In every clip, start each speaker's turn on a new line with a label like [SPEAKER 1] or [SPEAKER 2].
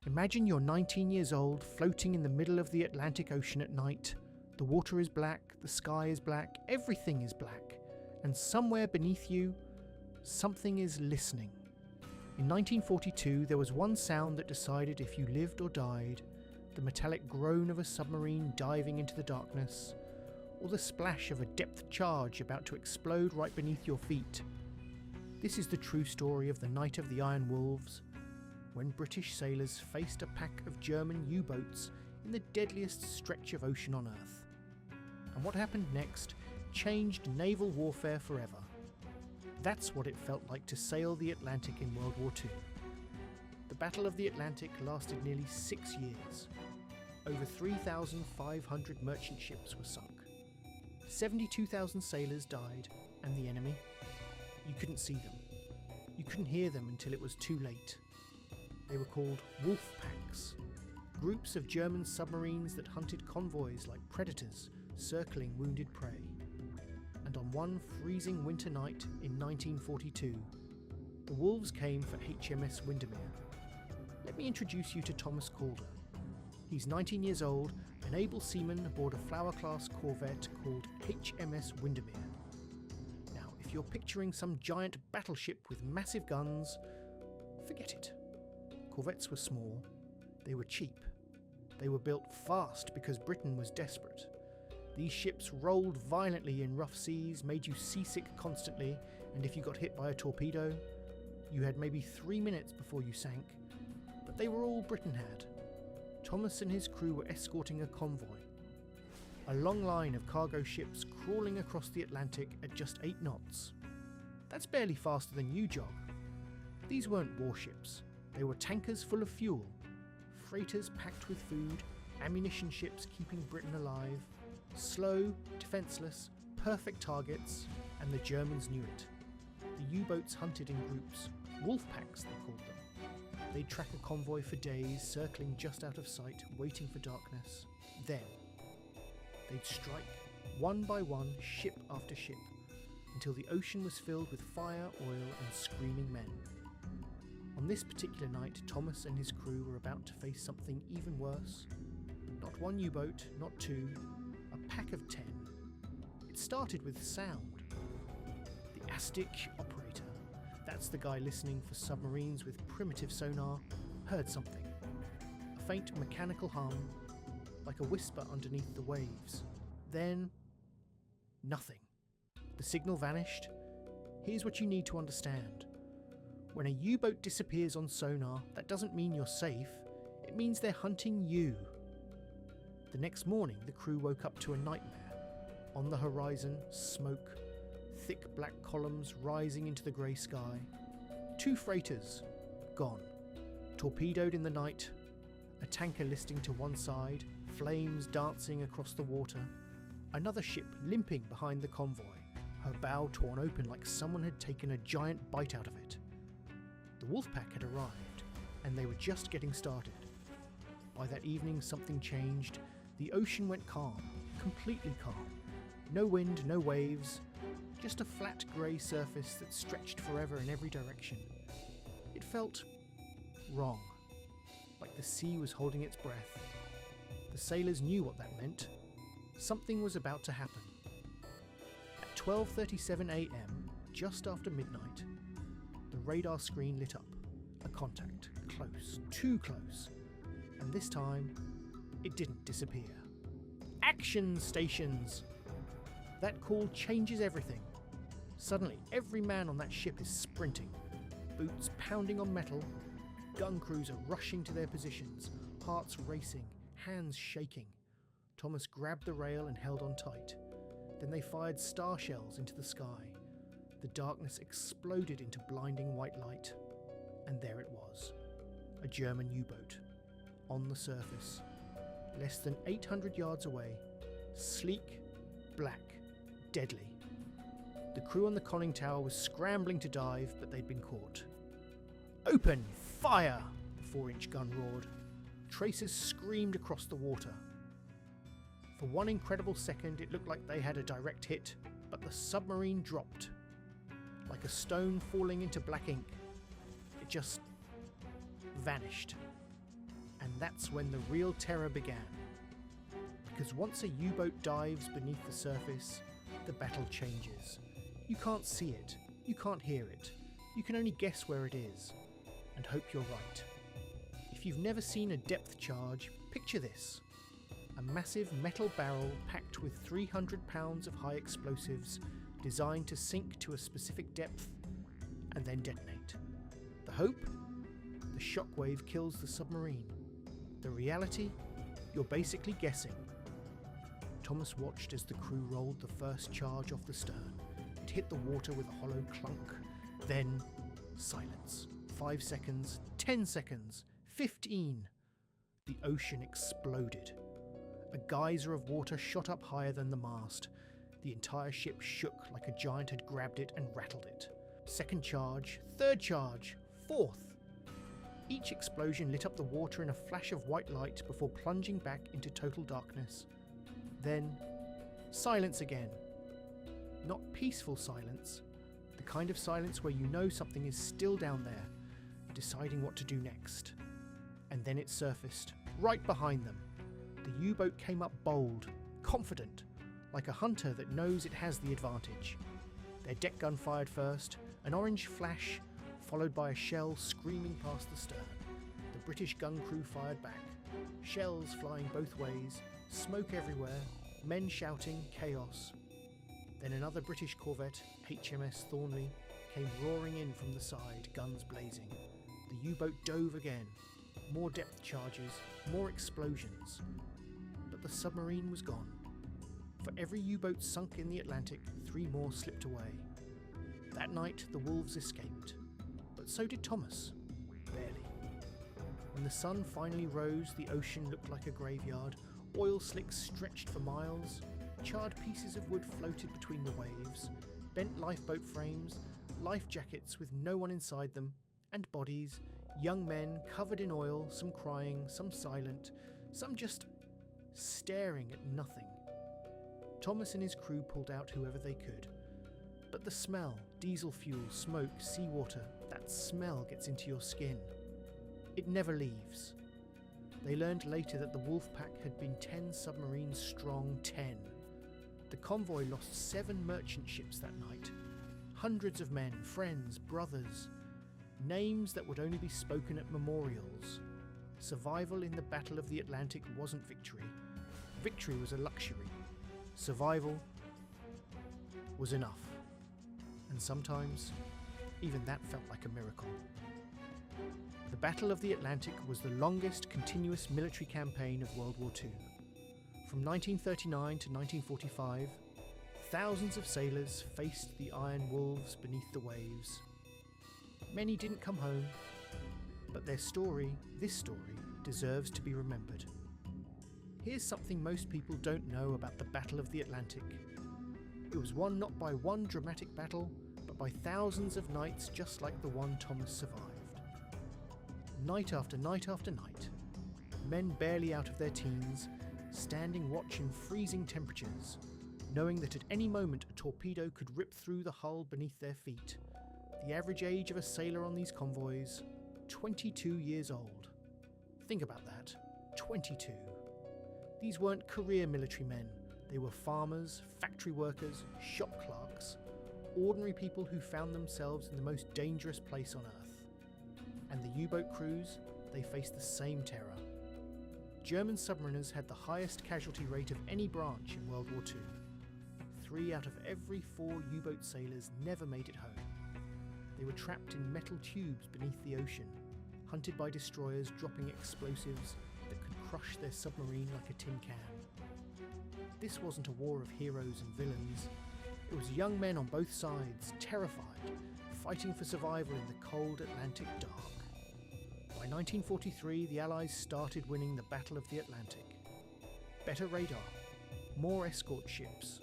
[SPEAKER 1] Imagine you're 19 years old, floating in the middle of the Atlantic Ocean at night. The water is black, the sky is black, everything is black. And somewhere beneath you, something is listening. In 1942, there was one sound that decided if you lived or died: the metallic groan of a submarine diving into the darkness, or the splash of a depth charge about to explode right beneath your feet. This is the true story of the Night of the Iron Wolves, when British sailors faced a pack of German U-boats in the deadliest stretch of ocean on Earth. And what happened next changed naval warfare forever. That's what it felt like to sail the Atlantic in World War II. The Battle of the Atlantic lasted nearly 6 years. Over 3,500 merchant ships were sunk. 72,000 sailors died, and the enemy? You couldn't see them. You couldn't hear them until it was too late. They were called wolf packs, groups of German submarines that hunted convoys like predators circling wounded prey. And on one freezing winter night in 1942, the wolves came for HMS Windermere. Let me introduce you to Thomas Calder. He's 19 years old, an able seaman aboard a Flower-class corvette called HMS Windermere. Now, if you're picturing some giant battleship with massive guns, forget it. Corvettes were small, they were cheap, they were built fast because Britain was desperate. These ships rolled violently in rough seas, made you seasick constantly, and if you got hit by a torpedo, you had maybe 3 minutes before you sank. But they were all Britain had. Thomas and his crew were escorting a convoy, a long line of cargo ships crawling across the Atlantic at just 8 knots. That's barely faster than you jog. These weren't warships. They were tankers full of fuel, freighters packed with food, ammunition ships keeping Britain alive, slow, defenceless, perfect targets, and the Germans knew it. The U-boats hunted in groups, wolf packs they called them. They'd track a convoy for days, circling just out of sight, waiting for darkness. Then, they'd strike, one by one, ship after ship, until the ocean was filled with fire, oil, and screaming men. On this particular night, Thomas and his crew were about to face something even worse. Not one U-boat, not two, a pack of 10. It started with sound. The ASTIC operator, that's the guy listening for submarines with primitive sonar, heard something. A faint mechanical hum, like a whisper underneath the waves. Then, nothing. The signal vanished. Here's what you need to understand. When a U-boat disappears on sonar, that doesn't mean you're safe, it means they're hunting you. The next morning, the crew woke up to a nightmare. On the horizon, smoke, thick black columns rising into the grey sky. 2 freighters, gone. Torpedoed in the night, a tanker listing to one side, flames dancing across the water. Another ship limping behind the convoy, her bow torn open like someone had taken a giant bite out of it. The Wolfpack had arrived, and they were just getting started. By that evening, something changed. The ocean went calm, completely calm. No wind, no waves, just a flat grey surface that stretched forever in every direction. It felt wrong, like the sea was holding its breath. The sailors knew what that meant. Something was about to happen. At 12:37 a.m, just after midnight, the radar screen lit up. A contact, close, too close. And this time, it didn't disappear. Action stations! That call changes everything. Suddenly, every man on that ship is sprinting. Boots pounding on metal, gun crews are rushing to their positions, hearts racing, hands shaking. Thomas grabbed the rail and held on tight. Then they fired star shells into the sky. The darkness exploded into blinding white light. And there it was, a German U-boat, on the surface, less than 800 yards away, sleek, black, deadly. The crew on the conning tower was scrambling to dive, but they'd been caught. "Open fire!" the 4-inch gun roared. Tracers screamed across the water. For one incredible second, it looked like they had a direct hit, but the submarine dropped. Like a stone falling into black ink. It just vanished. And that's when the real terror began. Because once a U-boat dives beneath the surface, the battle changes. You can't see it, you can't hear it, you can only guess where it is, and hope you're right. If you've never seen a depth charge, picture this. A massive metal barrel packed with 300 pounds of high explosives designed to sink to a specific depth and then detonate. The hope? The shockwave kills the submarine. The reality? You're basically guessing. Thomas watched as the crew rolled the first charge off the stern. It hit the water with a hollow clunk. Then, silence. 5 seconds, 10 seconds, 15. The ocean exploded. A geyser of water shot up higher than the mast. The entire ship shook like a giant had grabbed it and rattled it. Second charge, third charge, fourth. Each explosion lit up the water in a flash of white light before plunging back into total darkness. Then, silence again. Not peaceful silence, the kind of silence where you know something is still down there, deciding what to do next. And then it surfaced, right behind them. The U-boat came up bold, confident, like a hunter that knows it has the advantage. Their deck gun fired first, an orange flash, followed by a shell screaming past the stern. The British gun crew fired back, shells flying both ways, smoke everywhere, men shouting, chaos. Then another British corvette, HMS Thornley, came roaring in from the side, guns blazing. The U-boat dove again. More depth charges, more explosions. But the submarine was gone. For every U-boat sunk in the Atlantic, 3 more slipped away. That night, the wolves escaped. But so did Thomas. Barely. When the sun finally rose, the ocean looked like a graveyard. Oil slicks stretched for miles. Charred pieces of wood floated between the waves. Bent lifeboat frames, life jackets with no one inside them, and bodies, young men covered in oil, some crying, some silent, some just staring at nothing. Thomas and his crew pulled out whoever they could. But the smell, diesel fuel, smoke, seawater, that smell gets into your skin. It never leaves. They learned later that the wolf pack had been 10 submarines strong, 10. The convoy lost 7 merchant ships that night. Hundreds of men, friends, brothers. Names that would only be spoken at memorials. Survival in the Battle of the Atlantic wasn't victory. Victory was a luxury. Survival was enough. And sometimes, even that felt like a miracle. The Battle of the Atlantic was the longest continuous military campaign of World War II. From 1939 to 1945, thousands of sailors faced the iron wolves beneath the waves. Many didn't come home, but their story, this story, deserves to be remembered. Here's something most people don't know about the Battle of the Atlantic. It was won not by one dramatic battle, but by thousands of nights just like the one Thomas survived. Night after night after night, men barely out of their teens, standing watch in freezing temperatures, knowing that at any moment a torpedo could rip through the hull beneath their feet. The average age of a sailor on these convoys, 22 years old. Think about that, 22. These weren't career military men. They were farmers, factory workers, shop clerks, ordinary people who found themselves in the most dangerous place on Earth. And the U-boat crews, they faced the same terror. German submariners had the highest casualty rate of any branch in World War II. 3 out of every 4 U-boat sailors never made it home. They were trapped in metal tubes beneath the ocean, hunted by destroyers dropping explosives that could crush their submarine like a tin can. This wasn't a war of heroes and villains. It was young men on both sides, terrified, fighting for survival in the cold Atlantic dark. By 1943, the Allies started winning the Battle of the Atlantic. Better radar, more escort ships,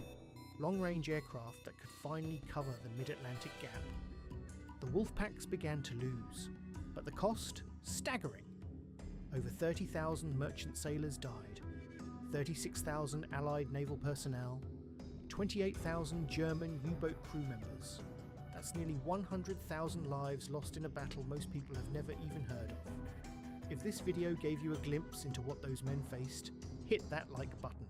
[SPEAKER 1] long-range aircraft that could finally cover the mid-Atlantic gap. The wolf packs began to lose, but the cost? Staggering. Over 30,000 merchant sailors died, 36,000 Allied naval personnel, 28,000 German U-boat crew members. That's nearly 100,000 lives lost in a battle most people have never even heard of. If this video gave you a glimpse into what those men faced, hit that like button.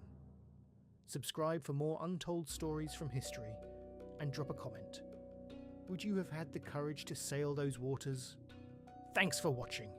[SPEAKER 1] Subscribe for more untold stories from history, and drop a comment. Would you have had the courage to sail those waters? Thanks for watching.